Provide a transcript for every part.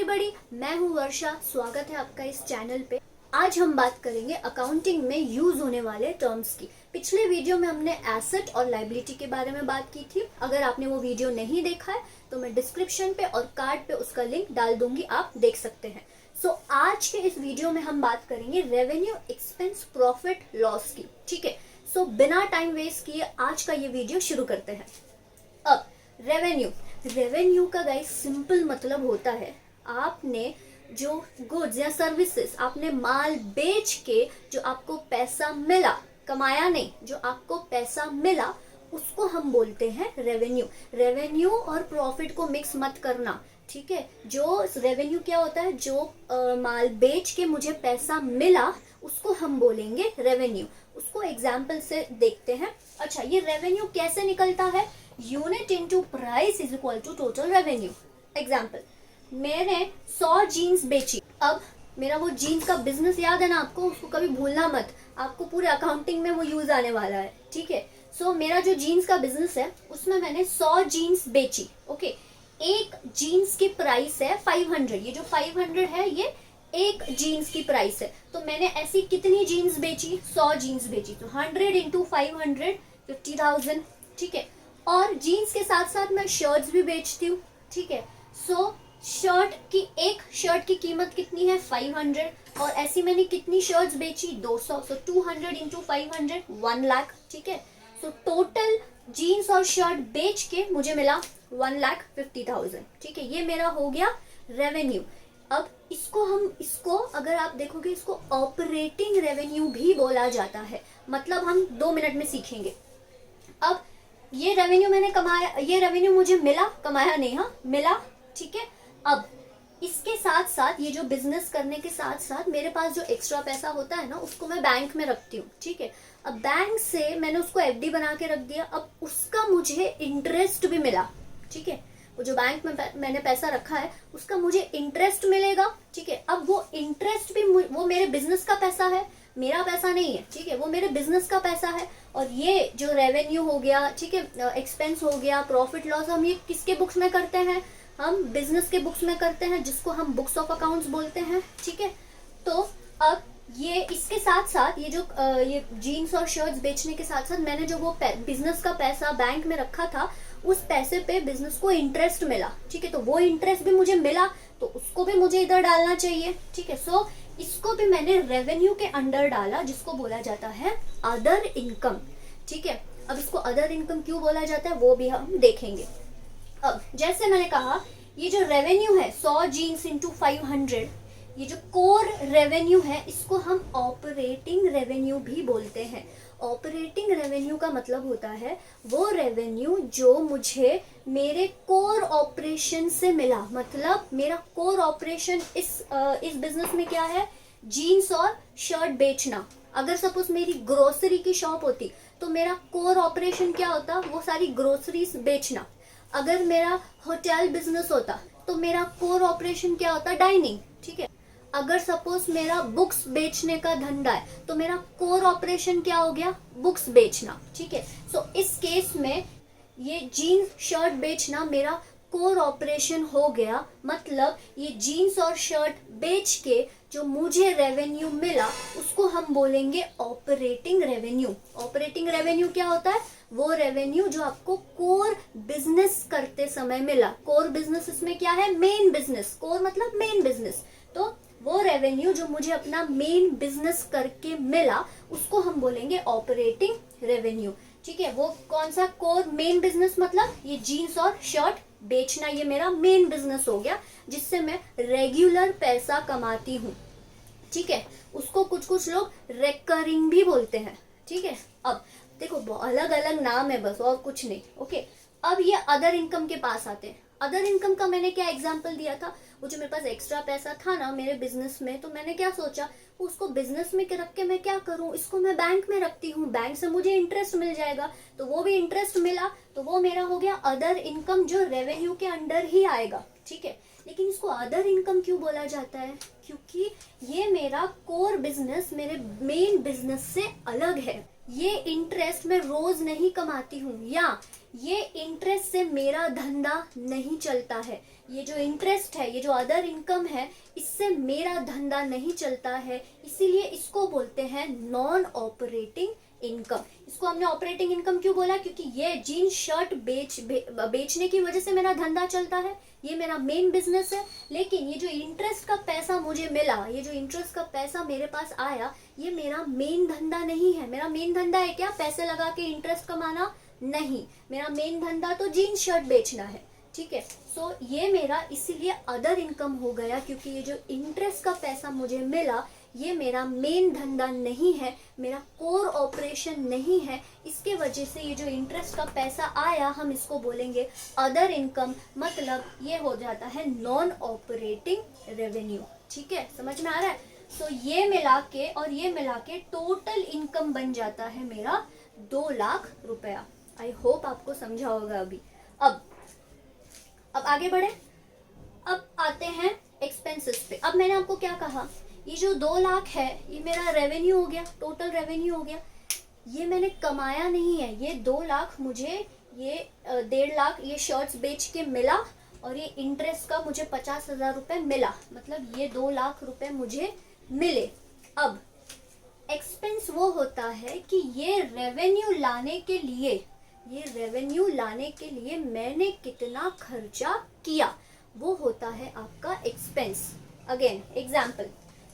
Everybody, मैं हूँ वर्षा। स्वागत है आपका इस चैनल पे। आज हम बात करेंगे अकाउंटिंग में यूज होने वाले टर्म्स की। पिछले वीडियो में हमने एसेट और लायबिलिटी के बारे में बात की थी। अगर आपने वो वीडियो नहीं देखा है तो मैं डिस्क्रिप्शन पे और कार्ड पे उसका लिंक डाल दूंगी, आप देख सकते हैं। आज के इस वीडियो में हम बात करेंगे रेवेन्यू, एक्सपेंस, प्रॉफिट, लॉस की। ठीक है, बिना टाइम वेस्ट किए आज का ये वीडियो शुरू करते हैं। अब रेवेन्यू का गाइस सिंपल मतलब होता है आपने जो गुड्स या सर्विसेज, आपने माल बेच के जो आपको पैसा मिला, कमाया नहीं, जो आपको पैसा मिला उसको हम बोलते हैं रेवेन्यू और प्रॉफिट को मिक्स मत करना। ठीक है, जो रेवेन्यू क्या होता है, जो माल बेच के मुझे पैसा मिला उसको हम बोलेंगे रेवेन्यू। उसको एग्जाम्पल से देखते हैं। अच्छा, ये रेवेन्यू कैसे निकलता है? Unit into price is equal to total revenue. Example, मैंने 100 जीन्स बेची। अब मेरा वो जीन्स का बिजनेस याद है ना आपको, उसको कभी भूलना मत, आपको पूरे अकाउंटिंग में वो यूज आने वाला है। ठीक है, मेरा जो जीन्स का बिजनेस है उसमें मैंने 100 जीन्स बेची। ओके, एक जीन्स की प्राइस है 500। ये जो 500 है ये एक जीन्स की प्राइस है। तो मैंने ऐसी कितनी जीन्स बेची? 100 जीन्स बेची। तो 100 इंटू 500 50,000। ठीक है, और जीन्स के साथ साथ मैं शर्ट्स भी बेचती हूँ। ठीक है, एक शर्ट की कीमत कितनी है? 500। और ऐसी मैंने कितनी शर्ट्स बेची? 200। 200 इंटू 500 1 लाख। ठीक है, टोटल जीन्स और शर्ट बेच के मुझे मिला 1,50,000। ठीक है, ये मेरा हो गया रेवेन्यू। अब इसको अगर आप देखोगे, इसको ऑपरेटिंग रेवेन्यू भी बोला जाता है। मतलब हम 2 मिनट में सीखेंगे। अब ये रेवेन्यू मैंने कमाया, ये रेवेन्यू मुझे मिला, कमाया नहीं, हाँ मिला। ठीक है, अब इसके साथ साथ, ये जो बिजनेस करने के साथ साथ मेरे पास जो एक्स्ट्रा पैसा होता है ना, उसको मैं बैंक में रखती हूँ। ठीक है, अब बैंक से मैंने उसको एफडी बना के रख दिया। अब उसका मुझे इंटरेस्ट भी मिला। ठीक है, वो जो बैंक में मैंने पैसा रखा है उसका मुझे इंटरेस्ट मिलेगा। ठीक है, अब वो इंटरेस्ट भी वो मेरे बिजनेस का पैसा है, मेरा पैसा नहीं है। ठीक है, वो मेरे बिजनेस का पैसा है। और ये जो रेवेन्यू हो गया, ठीक है, एक्सपेंस हो गया, प्रॉफिट लॉस, हम ये किसके बुक्स में करते हैं? हम बिजनेस के बुक्स में करते हैं, जिसको हम बुक्स ऑफ अकाउंट्स बोलते हैं। ठीक है, तो अब ये इसके साथ साथ ये जीन्स और शर्ट्स बेचने के साथ साथ मैंने जो वो बिजनेस का पैसा बैंक में रखा था, उस पैसे पे बिजनेस को इंटरेस्ट मिला। ठीक है, तो वो इंटरेस्ट भी मुझे मिला, तो उसको भी मुझे इधर डालना चाहिए। ठीक है, इसको भी मैंने रेवेन्यू के अंडर डाला, जिसको बोला जाता है अदर इनकम। ठीक है, अब इसको अदर इनकम क्यों बोला जाता है वो भी हम देखेंगे। अब जैसे मैंने कहा, ये जो रेवेन्यू है 100 जीन्स इंटू 500, ये जो कोर रेवेन्यू है इसको हम ऑपरेटिंग रेवेन्यू भी बोलते हैं। ऑपरेटिंग रेवेन्यू का मतलब होता है वो रेवेन्यू जो मुझे मेरे कोर ऑपरेशन से मिला। मतलब मेरा कोर ऑपरेशन इस बिजनेस में क्या है? जीन्स और शर्ट बेचना। अगर सपोज मेरी ग्रोसरी की शॉप होती तो मेरा कोर ऑपरेशन क्या होता? वो सारी ग्रोसरीज बेचना। अगर मेरा होटल बिजनेस होता तो मेरा कोर ऑपरेशन क्या होता? डाइनिंग। ठीक है, अगर सपोज मेरा बुक्स बेचने का धंधा है तो मेरा कोर ऑपरेशन क्या हो गया? बुक्स बेचना। ठीक है, इस केस में ये जीन्स शर्ट बेचना मेरा कोर ऑपरेशन हो गया। मतलब ये जीन्स और शर्ट बेच के जो मुझे रेवेन्यू मिला उसको हम बोलेंगे ऑपरेटिंग रेवेन्यू। ऑपरेटिंग रेवेन्यू क्या होता है? वो रेवेन्यू जो आपको कोर बिजनेस करते समय मिला। कोर बिजनेस इसमें क्या है? Main business. कोर मतलब मेन बिजनेस। तो वो रेवेन्यू जो मुझे अपना मेन बिजनेस करके मिला उसको हम बोलेंगे ऑपरेटिंग रेवेन्यू। ठीक है, वो कौन सा कोर मेन बिजनेस? मतलब ये जीन्स और शर्ट बेचना, ये मेरा मेन बिजनेस हो गया, जिससे मैं रेगुलर पैसा कमाती हूँ। ठीक है, उसको कुछ लोग रेकरिंग भी बोलते हैं। ठीक है, अब देखो अलग अलग नाम है बस, और कुछ नहीं। ओके, अब ये अदर इनकम के पास आते हैं। अदर इनकम का मैंने क्या एग्जांपल दिया था? वो जो मेरे पास एक्स्ट्रा पैसा था ना मेरे बिजनेस में, तो मैंने क्या सोचा, उसको बिजनेस में रख के मैं क्या करूं, इसको मैं बैंक में रखती हूँ, बैंक से मुझे इंटरेस्ट मिल जाएगा। तो वो भी इंटरेस्ट मिला, तो वो मेरा हो गया अदर इनकम, जो रेवेन्यू के अंडर ही आएगा। ठीक है, लेकिन इसको अदर इनकम क्यों बोला जाता है? क्योंकि ये मेरा कोर बिजनेस मेरे मेन बिजनेस से अलग है। ये इंटरेस्ट मैं रोज नहीं कमाती हूँ, या ये इंटरेस्ट से मेरा धंधा नहीं चलता है। ये जो इंटरेस्ट है, ये जो अदर इनकम है, इससे मेरा धंधा नहीं चलता है, इसीलिए इसको बोलते हैं नॉन ऑपरेटिंग इनकम। इसको हमने ऑपरेटिंग इनकम क्यों बोला? क्योंकि ये जीन्स शर्ट बेचने की वजह से मेरा धंधा चलता है, ये मेरा मेन बिजनेस है। लेकिन ये जो इंटरेस्ट का पैसा मुझे मिला, ये जो इंटरेस्ट का पैसा मेरे पास आया, ये मेरा मेन धंधा नहीं है। मेरा मेन धंधा है क्या? पैसे लगा के इंटरेस्ट कमाना? नहीं, मेरा मेन धंधा तो जीन्स शर्ट बेचना है, ठीक है। सो ये मेरा इसीलिए अदर इनकम हो गया, क्योंकि ये जो इंटरेस्ट का पैसा मुझे मिला, ये मेरा मेन धंधा नहीं है, मेरा कोर ऑपरेशन नहीं है। इसके वजह से ये जो इंटरेस्ट का पैसा आया, हम इसको बोलेंगे अदर इनकम, मतलब ये हो जाता है नॉन ऑपरेटिंग रेवेन्यू। ठीक है, समझ में आ रहा है? सो ये मिला के और ये मिला के टोटल इनकम बन जाता है मेरा 2 लाख रुपया। आई होप आपको समझा होगा अभी। अब आगे बढ़े। अब आते हैं एक्सपेंसेस पे। अब मैंने आपको क्या कहा, ये जो 2 लाख है, ये मेरा रेवेन्यू हो गया, टोटल रेवेन्यू हो गया। ये मैंने कमाया नहीं है, ये 2 लाख मुझे, ये 1.5 लाख ये शर्ट्स बेच के मिला, और ये इंटरेस्ट का मुझे 50,000 रुपये मिला, मतलब ये 2 लाख रुपए मुझे मिले। अब एक्सपेंस वो होता है कि ये रेवेन्यू लाने के लिए मैंने कितना खर्चा किया, वो होता है आपका एक्सपेंस। अगेन एग्जाम्पल,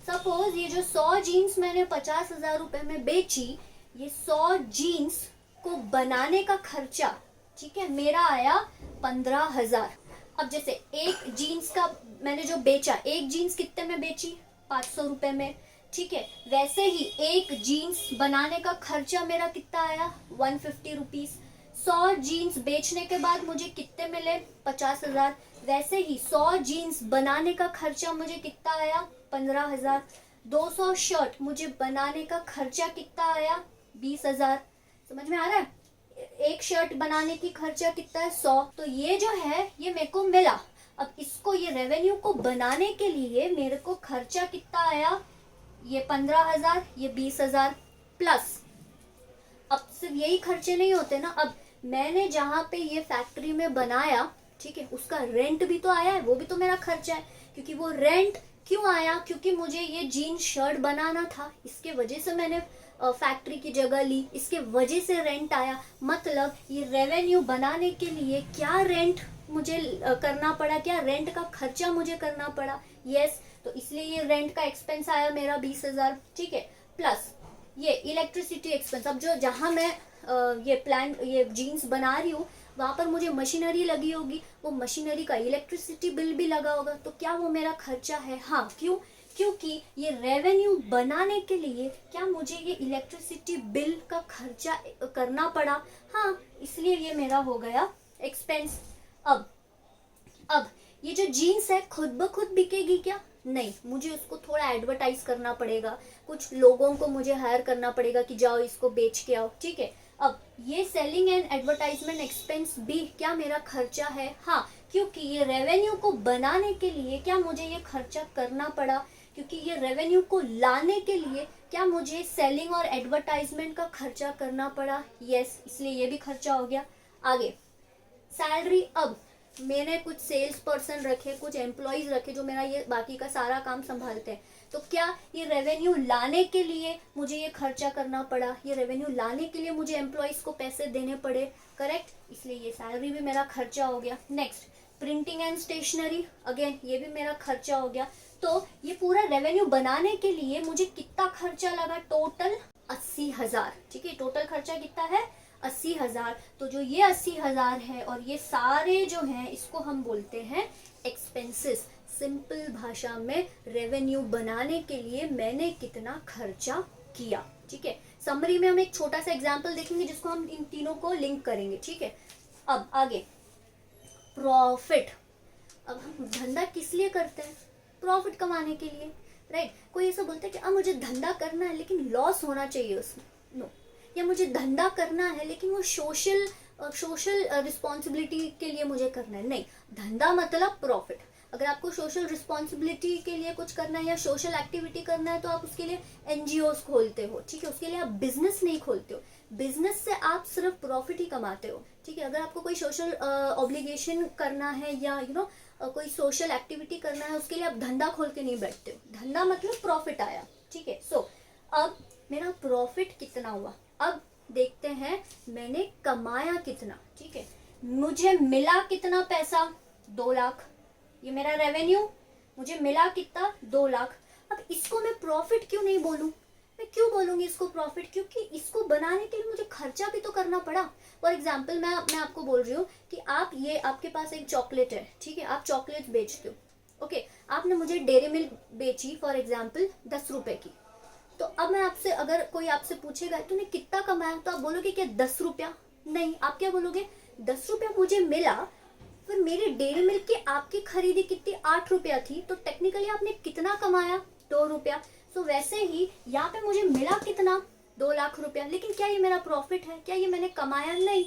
सपोज ये जो 100 जीन्स मैंने 50,000 रुपए में बेची, ये 100 जीन्स को बनाने का खर्चा, ठीक है, मेरा आया 15,000। अब जैसे एक जीन्स का मैंने जो बेचा, एक जीन्स कितने में बेची? 500 रुपए में, ठीक है। वैसे ही एक जीन्स बनाने का खर्चा मेरा कितना आया? 150 रुपीज। 100 जीन्स बेचने के बाद मुझे कितने मिले? 50,000। वैसे ही 100 जीन्स बनाने का खर्चा मुझे कितना आया? 15,000। 200 शर्ट मुझे बनाने का खर्चा कितना आया? 20,000। समझ में आ रहा है? एक शर्ट बनाने की खर्चा कितना है? 100। तो ये जो है ये मेरे को मिला। अब इसको, ये रेवेन्यू को बनाने के लिए मेरे को खर्चा कितना आया? ये 15,000, ये 20,000 प्लस। अब सिर्फ यही खर्चे नहीं होते ना, अब मैंने जहाँ पे ये फैक्ट्री में बनाया, ठीक है, उसका रेंट भी तो आया है, वो भी तो मेरा खर्चा है। क्योंकि वो रेंट क्यों आया? क्योंकि मुझे ये जीन्स शर्ट बनाना था, इसके वजह से मैंने फैक्ट्री की जगह ली, इसके वजह से रेंट आया। मतलब ये रेवेन्यू बनाने के लिए क्या रेंट मुझे करना पड़ा, क्या रेंट का खर्चा मुझे करना पड़ा? यस, तो इसलिए ये रेंट का एक्सपेंस आया मेरा 20,000, ठीक है। प्लस ये इलेक्ट्रिसिटी एक्सपेंस, अब जो जहाँ मैं ये जीन्स बना रही हूँ, वहाँ पर मुझे मशीनरी लगी होगी, वो मशीनरी का इलेक्ट्रिसिटी बिल भी लगा होगा, तो क्या वो मेरा खर्चा है? हाँ। क्यों? क्योंकि ये रेवेन्यू बनाने के लिए क्या मुझे ये इलेक्ट्रिसिटी बिल का खर्चा करना पड़ा? हाँ, इसलिए ये मेरा हो गया एक्सपेंस। अब ये जो जीन्स है खुद ब खुद बिकेगी क्या? नहीं, मुझे उसको थोड़ा एडवर्टाइज करना पड़ेगा, कुछ लोगों को मुझे हायर करना पड़ेगा कि जाओ इसको बेच के आओ, ठीक है। अब ये सेलिंग एंड एडवर्टाइजमेंट एक्सपेंस भी क्या मेरा खर्चा है? हाँ, क्योंकि ये रेवेन्यू को बनाने के लिए क्या मुझे ये खर्चा करना पड़ा, क्योंकि ये रेवेन्यू को लाने के लिए क्या मुझे सेलिंग और एडवर्टाइजमेंट का खर्चा करना पड़ा? यस, इसलिए ये भी खर्चा हो गया। आगे सैलरी। अब मैंने कुछ सेल्स पर्सन रखे, कुछ एम्प्लॉयज रखे जो मेरा ये बाकी का सारा काम संभालते हैं, तो क्या ये रेवेन्यू लाने के लिए मुझे ये खर्चा करना पड़ा? ये रेवेन्यू लाने के लिए मुझे एम्प्लॉयज को पैसे देने पड़े, करेक्ट, इसलिए ये सैलरी भी मेरा खर्चा हो गया। Next printing and stationery, again ये भी मेरा खर्चा हो गया। तो ये पूरा रेवेन्यू बनाने के लिए मुझे कितना खर्चा लगा? टोटल 80,000, ठीक है। टोटल खर्चा कितना है? 80,000। तो जो ये 80,000 है और ये सारे जो हैं, इसको हम बोलते हैं एक्सपेंसेस। सिंपल भाषा में रेवेन्यू बनाने के लिए मैंने कितना खर्चा किया, ठीक है। समरी में हम एक छोटा सा एग्जांपल देखेंगे जिसको हम इन तीनों को लिंक करेंगे, ठीक है। अब आगे प्रॉफिट। अब हम धंधा किस लिए करते हैं? प्रॉफिट कमाने के लिए, राइट। कोई ऐसा बोलता है कि अब मुझे धंधा करना है लेकिन लॉस होना चाहिए उसमें, नो। या मुझे धंधा करना है लेकिन वो सोशल रिस्पॉन्सिबिलिटी के लिए मुझे करना है, नहीं। धंधा मतलब प्रॉफिट। अगर आपको सोशल रिस्पॉन्सिबिलिटी के लिए कुछ करना है या सोशल एक्टिविटी करना है तो आप उसके लिए एनजीओस खोलते हो, ठीक है। उसके लिए आप बिजनेस नहीं खोलते हो। बिजनेस से आप सिर्फ प्रॉफिट ही कमाते हो, ठीक है। अगर आपको कोई सोशल ऑब्लिगेशन करना है या कोई सोशल एक्टिविटी करना है, उसके लिए आप धंधा खोल के नहीं बैठते हो। धंधा मतलब प्रॉफिट आया, ठीक है। सो अब मेरा प्रॉफिट कितना हुआ, अब देखते हैं मैंने कमाया कितना, ठीक है। मुझे मिला कितना पैसा, 2 लाख, ये मेरा रेवेन्यू। मुझे मिला कितना, 2 लाख। अब इसको मैं प्रॉफिट क्यों नहीं बोलूं, मैं क्यों बोलूंगी इसको प्रॉफिट, क्योंकि इसको बनाने के लिए मुझे खर्चा भी तो करना पड़ा। फॉर एग्जाम्पल मैं आपको बोल रही हूँ कि आप ये, आपके पास एक चॉकलेट है, ठीक है, आप चॉकलेट बेचते हो, ओके। आपने मुझे डेयरी मिल्क बेची फॉर एग्जाम्पल 10 रुपए की। तो अब मैं आपसे, अगर कोई आपसे पूछेगा तूने कितना कमाया, तो आप बोलोगे क्या 10 रुपया? नहीं, आप क्या बोलोगे, 10 रुपया मुझे मिला, फिर मेरी डेयरी मिल्क की आपकी खरीदी कितनी, 8 रुपया थी, तो टेक्निकली आपने कितना कमाया, 2 रुपया। सो वैसे ही यहाँ पे मुझे मिला कितना, 2 लाख रुपया, लेकिन क्या ये मेरा प्रॉफिट है, क्या ये मैंने कमाया? नहीं,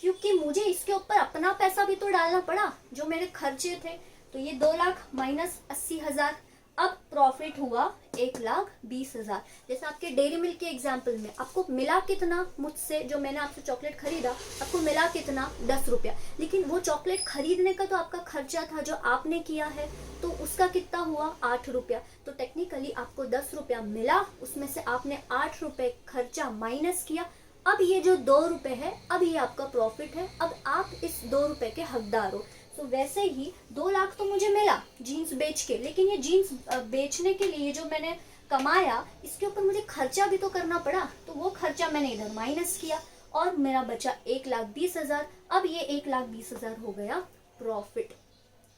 क्योंकि मुझे इसके ऊपर अपना पैसा भी तो डालना पड़ा, जो मेरे खर्चे थे। तो ये 2 लाख माइनस 80,000, अब प्रॉफिट हुआ 1,20,000। जैसे आपके डेयरी मिल्क के एग्जाम्पल में आपको मिला कितना, मुझसे जो मैंने आपसे चॉकलेट खरीदा, आपको मिला कितना, 10 रुपया, लेकिन वो चॉकलेट खरीदने का तो आपका खर्चा था जो आपने किया है, तो उसका कितना हुआ, 8 रुपया। तो टेक्निकली आपको 10 रुपया मिला, उसमें से आपने 8 रुपए खर्चा माइनस किया। अब ये जो 2 रुपए है, अब ये आपका प्रॉफिट है, अब आप इस 2 रुपए के हकदार हो। तो वैसे ही 2 लाख तो मुझे मिला जीन्स बेच के, लेकिन ये जीन्स बेचने के लिए जो मैंने कमाया, इसके ऊपर मुझे खर्चा भी तो करना पड़ा, तो वो खर्चा मैंने इधर माइनस किया और मेरा बचा 1,20,000। अब ये 1,20,000 हो गया profit.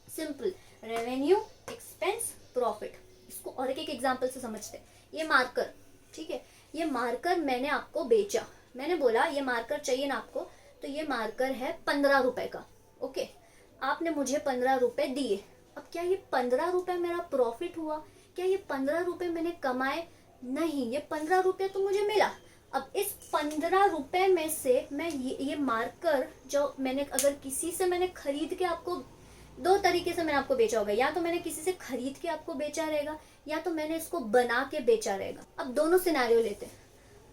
Simple, revenue, expense, profit. इसको और एक एग्जाम्पल से समझते हैं। ये मार्कर, ठीक है, ये मार्कर मैंने आपको बेचा, मैंने बोला ये मार्कर चाहिए ना आपको, तो ये मार्कर है 15 रुपए का, ओके। आपने मुझे 15 रुपए दिए। अब क्या ये 15 रुपए मेरा प्रॉफिट हुआ, क्या ये 15 रुपए मैंने कमाए? नहीं, ये 15 रुपए तो मुझे मिला। अब इस 15 रुपए में से मैं ये मार्कर जो मैंने, अगर किसी से मैंने खरीद के आपको, 2 तरीके से मैंने आपको बेचा होगा, या तो मैंने किसी से खरीद के आपको बेचा रहेगा, या तो मैंने इसको बना के बेचा रहेगा। अब दोनों सिनेरियो लेते हैं।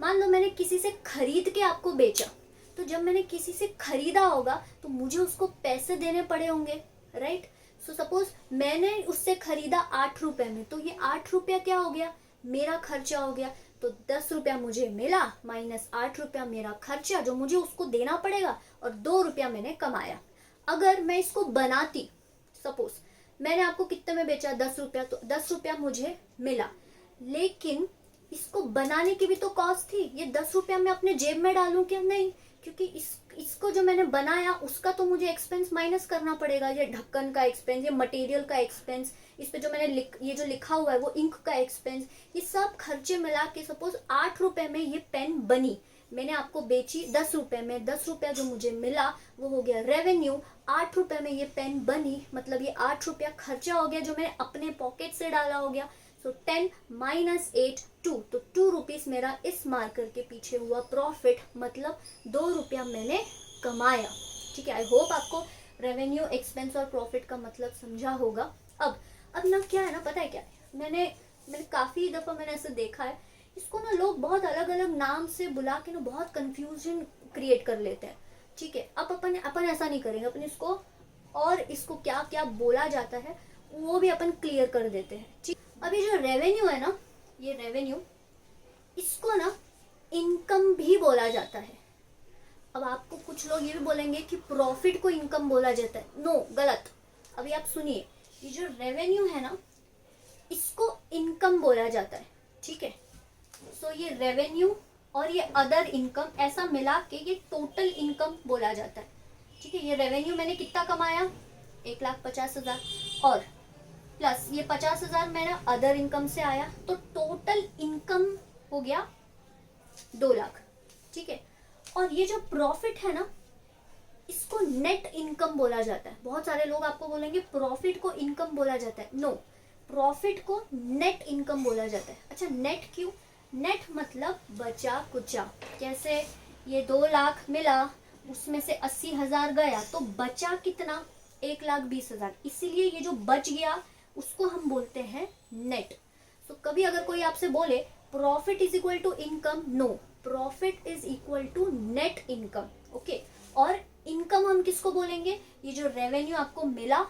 मान लो मैंने किसी से खरीद के आपको बेचा, तो जब मैंने किसी से खरीदा होगा तो मुझे उसको पैसे देने पड़े होंगे, राइट। सो सपोज मैंने उससे खरीदा 8 रुपए में, तो ये 8 रुपया क्या हो गया, मेरा खर्चा हो गया। तो 10 रुपया मुझे मिला माइनस 8 रुपया मेरा खर्चा जो मुझे उसको देना पड़ेगा, और 2 रुपया मैंने कमाया। अगर मैं इसको बनाती, सपोज मैंने आपको कितने में बेचा, 10 रुपया, तो 10 रुपया मुझे मिला, लेकिन इसको बनाने की भी तो कॉस्ट थी। ये 10 रुपया मैं अपने जेब में डालूं क्या? नहीं, क्योंकि इसको जो मैंने बनाया उसका तो मुझे एक्सपेंस माइनस करना पड़ेगा। ये ढक्कन का एक्सपेंस, ये मटेरियल का एक्सपेंस, इस पे जो मैंने ये जो लिखा हुआ है वो इंक का एक्सपेंस, ये सब खर्चे मिला के सपोज 8 रुपए में ये पेन बनी, मैंने आपको बेची 10 रुपए में, 10 रुपया जो मुझे मिला वो हो गया रेवेन्यू। 8 रुपए में ये पेन बनी, मतलब ये 8 रुपया खर्चा हो गया जो मैंने अपने पॉकेट से डाला हो गया। सो 10 माइनस 8 2, तो 2 रुपीज मेरा इस मार्कर के पीछे हुआ प्रॉफिट, मतलब 2 रुपया मैंने कमाया। ठीक है, आई होप आपको रेवेन्यू, एक्सपेंस और प्रॉफिट का मतलब समझा होगा। अब ना क्या है ना, पता है क्या है, मैंने काफी दफा मैंने ऐसे देखा है, इसको ना लोग बहुत अलग अलग नाम से बुला के ना बहुत कंफ्यूजन क्रिएट कर लेते हैं। ठीक है, अब अपन ऐसा नहीं करेंगे, अपन इसको और इसको क्या क्या बोला जाता है वो भी अपन क्लियर कर देते हैं। ठीक, अभी जो रेवेन्यू है ना, ये रेवेन्यू, इसको ना इनकम भी बोला जाता है। अब आपको कुछ लोग ये भी बोलेंगे कि प्रॉफिट को इनकम बोला जाता है, नो, गलत। अभी आप सुनिए, ये जो रेवेन्यू है ना, इसको इनकम बोला जाता है। ठीक है, सो ये रेवेन्यू और ये अदर इनकम ऐसा मिला के ये टोटल इनकम बोला जाता है। ठीक है, ये रेवेन्यू मैंने कितना कमाया, 1,50,000, और प्लस ये 50,000 मेरा अदर इनकम से आया, तो टोटल इनकम हो गया 2 लाख। ठीक है, और ये जो प्रॉफिट है ना, इसको नेट इनकम बोला जाता है। बहुत सारे लोग आपको बोलेंगे प्रॉफिट को इनकम बोला जाता है, नो, प्रॉफिट को नेट इनकम बोला जाता है। अच्छा, नेट क्यों? नेट मतलब बचा कुचा। कैसे, ये 2 लाख मिला, उसमें से 80,000 गया, तो बचा कितना, 1,20,000। इसीलिए ये जो बच गया उसको हम बोलते हैं नेट। तो कभी अगर कोई आपसे बोले profit is equal to income, no, profit is equal to net income. Okay, और इनकम हम किसको बोलेंगे, ये जो रेवेन्यू आपको मिला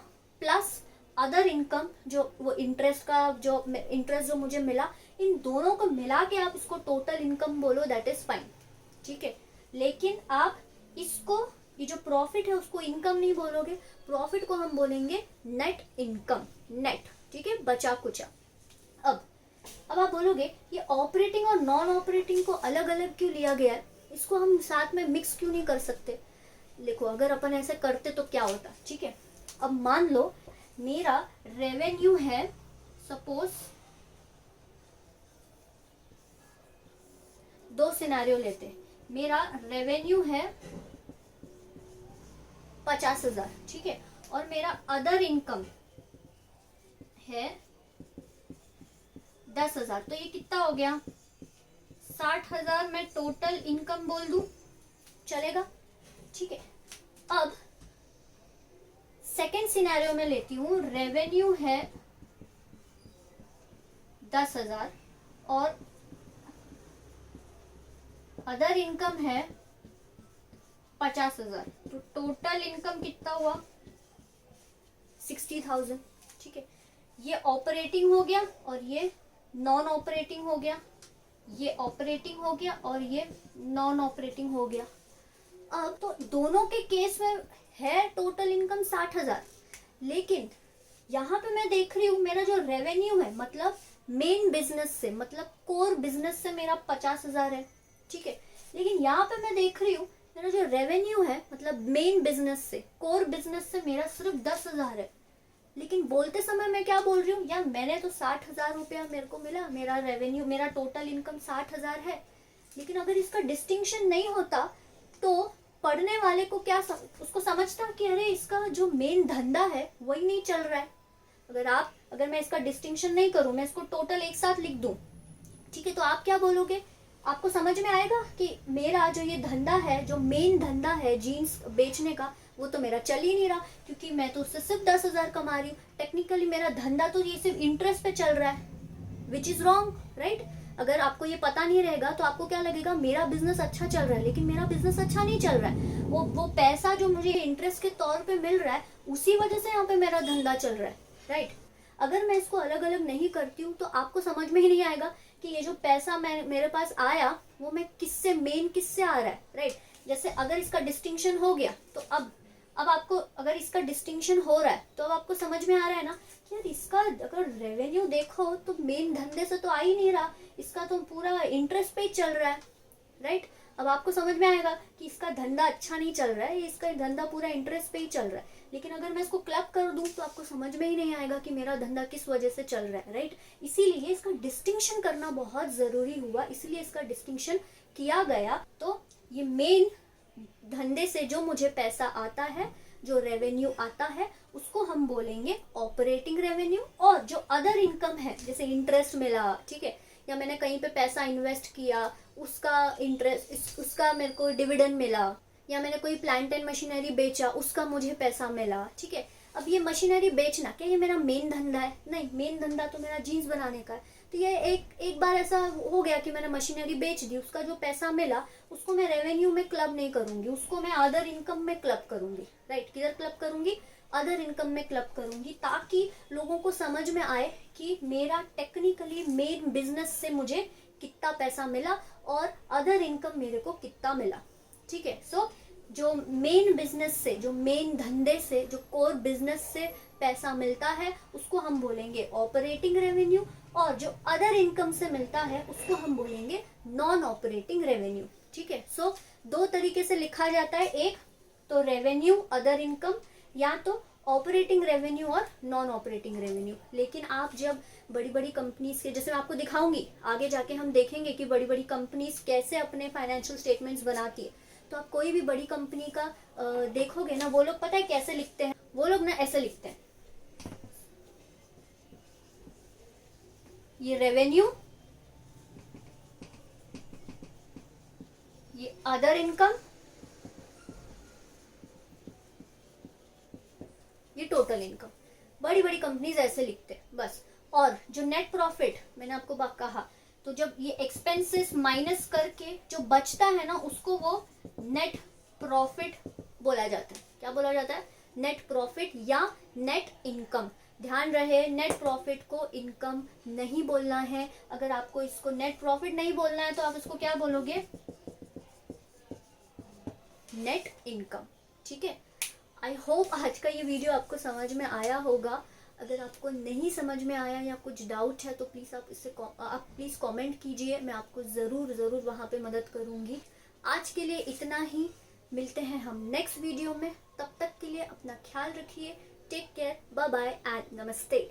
प्लस अदर इनकम, जो वो इंटरेस्ट का जो इंटरेस्ट जो मुझे मिला, इन दोनों को मिला के आप इसको टोटल इनकम बोलो, दैट इज फाइन, ठीक है। लेकिन आप इसको, ये जो प्रॉफिट है उसको इनकम नहीं बोलोगे, प्रॉफिट को हम बोलेंगे नेट इनकम, नेट, ठीक है, बचा कुचा। अब आप बोलोगे ये ऑपरेटिंग और नॉन ऑपरेटिंग को अलग अलग क्यों लिया गया है, इसको हम साथ में मिक्स क्यों नहीं कर सकते। देखो अगर अपन ऐसे करते तो क्या होता, ठीक है। अब मान लो मेरा रेवेन्यू है, सपोज दो सिनेरियो लेते, मेरा रेवेन्यू है 50,000, ठीक है, और मेरा अदर इनकम है 10,000, तो ये कितना हो गया, 60,000 मैं टोटल इनकम बोल दूं, चलेगा, ठीक है। अब सेकेंड सिनेरियो में लेती हूँ, रेवेन्यू है 10,000 और अदर इनकम है 50,000, तो टोटल इनकम कितना हुआ, 60,000, ठीक है। ये ऑपरेटिंग हो गया और ये नॉन ऑपरेटिंग हो गया, ये ऑपरेटिंग हो गया और ये नॉन ऑपरेटिंग हो गया। अब तो दोनों के केस में है टोटल इनकम 60,000, लेकिन यहाँ पे मैं देख रही हूँ मेरा जो रेवेन्यू है, मतलब मेन बिजनेस से, मतलब कोर बिजनेस से मेरा 50,000 है, ठीक है। लेकिन यहाँ पे मैं देख रही हूँ मेरा जो रेवेन्यू है, मतलब मेन बिजनेस से, कोर बिजनेस से मेरा सिर्फ 10,000 है। लेकिन बोलते समय मैं क्या बोल रही हूँ, यार मैंने तो 60,000 रुपया मेरे को मिला, मेरा रेवेन्यू, मेरा टोटल इनकम 60,000 है। लेकिन अगर इसका डिस्टिंक्शन नहीं होता तो पढ़ने वाले को क्या उसको समझता कि अरे इसका जो मेन धंधा है वही नहीं चल रहा है। अगर मैं इसका डिस्टिंक्शन नहीं करूं, मैं इसको टोटल एक साथ लिख दूं, ठीक है, तो आप क्या बोलोगे, आपको समझ में आएगा कि मेरा जो ये धंधा है, जो मेन धंधा है जीन्स बेचने का, वो तो मेरा चल ही नहीं रहा, क्योंकि मैं तो उससे सिर्फ 10,000 कमा रही हूँ। टेक्निकली मेरा धंधा तो ये सिर्फ इंटरेस्ट पे चल रहा है, विच इज रॉन्ग, राइट। अगर आपको ये पता नहीं रहेगा तो आपको क्या लगेगा, मेरा बिजनेस अच्छा चल रहा है, लेकिन मेरा बिजनेस अच्छा नहीं चल रहा है। वो पैसा जो मुझे इंटरेस्ट के तौर पे मिल रहा है, उसी वजह से यहाँ पे मेरा धंधा चल रहा है, राइट। अगर मैं इसको अलग अलग नहीं करती हूँ तो आपको समझ में ही नहीं आएगा कि ये जो पैसा मेरे पास आया वो मैं किससे आ रहा है, राइट। जैसे अगर इसका डिस्टिंक्शन हो गया तो अब आपको, अगर इसका डिस्टिंक्शन हो रहा है तो अब आपको समझ में आ रहा है ना कि यार इसका अगर रेवेन्यू देखो तो मेन धंधे से तो आ ही नहीं रहा, इसका तो पूरा इंटरेस्ट पे ही चल रहा है, राइट। अब आपको समझ में आएगा कि इसका धंधा अच्छा नहीं चल रहा है, इसका धंधा पूरा इंटरेस्ट पे ही चल रहा है। लेकिन अगर मैं इसको क्लब कर दूं तो आपको समझ में ही नहीं आएगा कि मेरा धंधा किस वजह से चल रहा है, राइट। इसीलिए इसका डिस्टिंक्शन करना बहुत जरूरी हुआ, इसलिए इसका डिस्टिंक्शन किया गया। तो ये मेन धंधे से जो मुझे पैसा आता है, जो रेवेन्यू आता है, उसको हम बोलेंगे ऑपरेटिंग रेवेन्यू। और जो अदर इनकम है, जैसे इंटरेस्ट मिला, ठीक है, या मैंने कहीं पे पैसा इन्वेस्ट किया, उसका इंटरेस्ट, उसका मेरे को डिविडेंड मिला, या मैंने कोई प्लांट एंड मशीनरी बेचा, उसका मुझे पैसा मिला, ठीक है। अब ये मशीनरी बेचना क्या ये मेरा मेन धंधा है? नहीं, मेन धंधा तो मेरा जीन्स बनाने का है। तो ये एक बार ऐसा हो गया कि मैंने मशीनरी बेच दी, उसका जो पैसा मिला उसको मैं रेवेन्यू में क्लब नहीं करूंगी, उसको मैं अदर इनकम में क्लब करूंगी, राइट। किधर क्लब करूंगी? अदर इनकम में क्लब करूंगी, ताकि लोगों को समझ में आए कि मेरा टेक्निकली मेन बिजनेस से मुझे कितना पैसा मिला और अदर इनकम मेरे को कितना मिला, ठीक है। सो जो मेन बिजनेस से, जो मेन धंधे से, जो कोर बिजनेस से पैसा मिलता है उसको हम बोलेंगे ऑपरेटिंग रेवेन्यू, और जो अदर इनकम से मिलता है उसको हम बोलेंगे नॉन ऑपरेटिंग रेवेन्यू, ठीक है। सो दो तरीके से लिखा जाता है, एक तो रेवेन्यू अदर इनकम, या तो ऑपरेटिंग रेवेन्यू और नॉन ऑपरेटिंग रेवेन्यू। लेकिन आप जब बड़ी बड़ी कंपनीज के, जैसे मैं आपको दिखाऊंगी आगे जाके, हम देखेंगे कि बड़ी बड़ी कंपनीज कैसे अपने फाइनेंशियल स्टेटमेंट्स बनाती है। तो आप कोई भी बड़ी कंपनी का देखोगे ना, वो लोग पता है कैसे लिखते हैं, वो लोग ना ऐसे लिखते हैं, ये रेवेन्यू, ये अदर इनकम, ये टोटल इनकम। बड़ी बड़ी कंपनीज ऐसे लिखते हैं बस। और जो नेट प्रॉफिट मैंने आपको कहा, तो जब ये एक्सपेंसेस माइनस करके जो बचता है ना, उसको वो नेट प्रॉफिट बोला जाता है। क्या बोला जाता है? नेट प्रॉफिट या नेट इनकम। ध्यान रहे, नेट प्रॉफिट को इनकम नहीं बोलना है। अगर आपको इसको नेट प्रॉफिट नहीं बोलना है तो आप इसको क्या बोलोगे, नेट इनकम। ठीक है, आई होप आज का ये वीडियो आपको समझ में आया होगा। अगर आपको नहीं समझ में आया या कुछ डाउट है तो प्लीज़ आप प्लीज़ कमेंट कीजिए, मैं आपको ज़रूर वहाँ पे मदद करूँगी। आज के लिए इतना ही, मिलते हैं हम नेक्स्ट वीडियो में। तब तक के लिए अपना ख्याल रखिए। Take care, bye bye and नमस्ते।